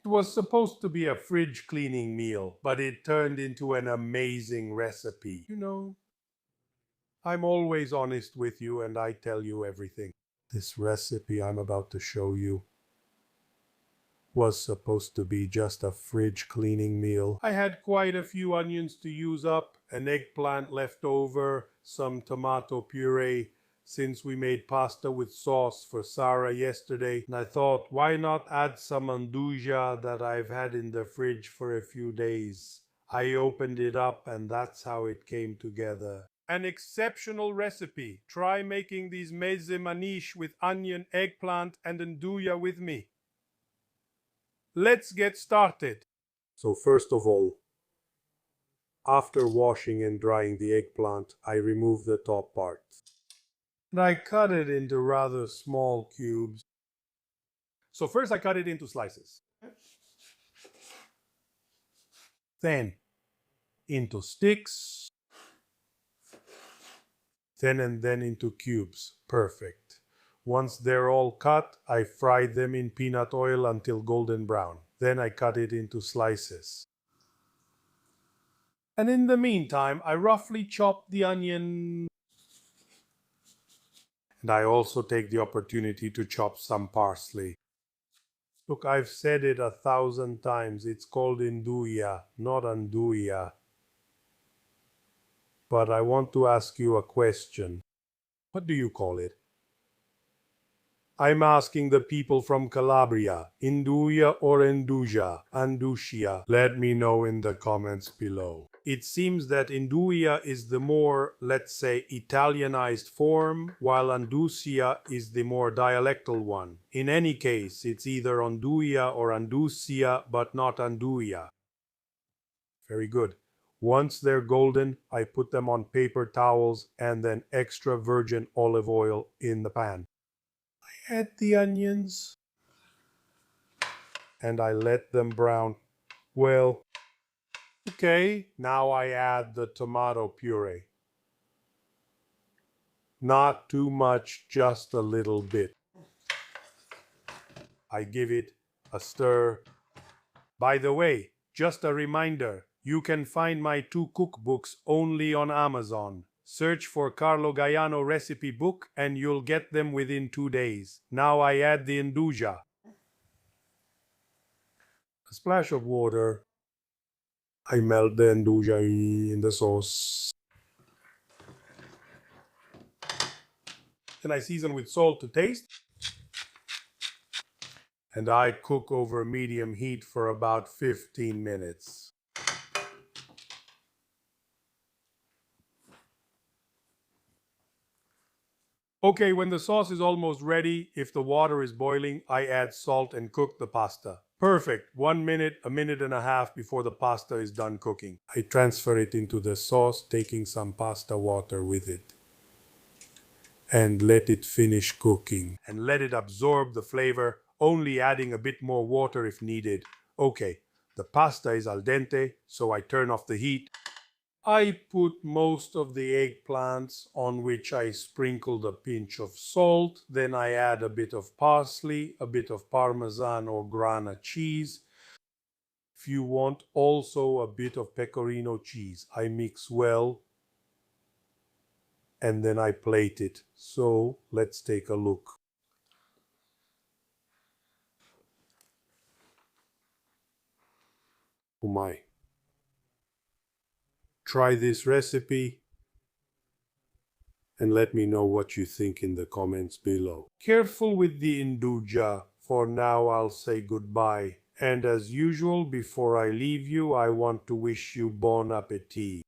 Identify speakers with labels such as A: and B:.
A: It was supposed to be a fridge cleaning meal, but it turned into an amazing recipe. I'm always honest with you and I tell you everything. This recipe I'm about to show you was supposed to be just a fridge cleaning meal. I had quite a few onions to use up, an eggplant left over, some tomato puree, since we made pasta with sauce for Sarah yesterday, and I thought, why not add some Nduja that I've had in the fridge for a few days. I opened it up and that's how it came together. An exceptional recipe. Try making these meze manish with onion, eggplant, and Nduja with me. Let's get started. So first of all, after washing and drying the eggplant, I remove the top part. And I cut it into rather small cubes. So first I cut it into slices. Then into sticks. Then into cubes. Perfect. Once they're all cut, I fry them in peanut oil until golden brown. Then I cut it into slices. And in the meantime, I roughly chop the onion. And I also take the opportunity to chop some parsley. Look, I've said it 1,000 times. It's called Nduja, not Nduja. But I want to ask you a question. What do you call it? I'm asking the people from Calabria, Nduja or Nduja, Andusia. Let me know in the comments below. It seems that Nduja is the more, let's say, Italianized form, while Andusia is the more dialectal one. In any case, it's either Nduja or Andusia, but not Nduja. Very good. Once they're golden, I put them on paper towels and then extra virgin olive oil in the pan. I add the onions and I let them brown. Well, okay, now I add the tomato puree. Not too much, just a little bit. I give it a stir. By the way, just a reminder, you can find my 2 cookbooks only on Amazon. Search for Carlo Gaiano recipe book and you'll get them within 2 days. Now I add the Nduja. A splash of water. I melt the Nduja in the sauce. Then I season with salt to taste. And I cook over medium heat for about 15 minutes. Okay, when the sauce is almost ready, if the water is boiling, I add salt and cook the pasta. Perfect. 1 minute, a minute and a half before the pasta is done cooking. I transfer it into the sauce, taking some pasta water with it. And let it finish cooking. And let it absorb the flavor, only adding a bit more water if needed. Okay, the pasta is al dente, so I turn off the heat. I put most of the eggplants on which I sprinkled a pinch of salt. Then I add a bit of parsley, a bit of Parmesan or Grana cheese. If you want, also a bit of pecorino cheese. I mix well and then I plate it. So let's take a look. Oh my. Try this recipe and let me know what you think in the comments below. Careful with the Nduja. For now, I'll say goodbye. And as usual, before I leave you, I want to wish you bon appetit.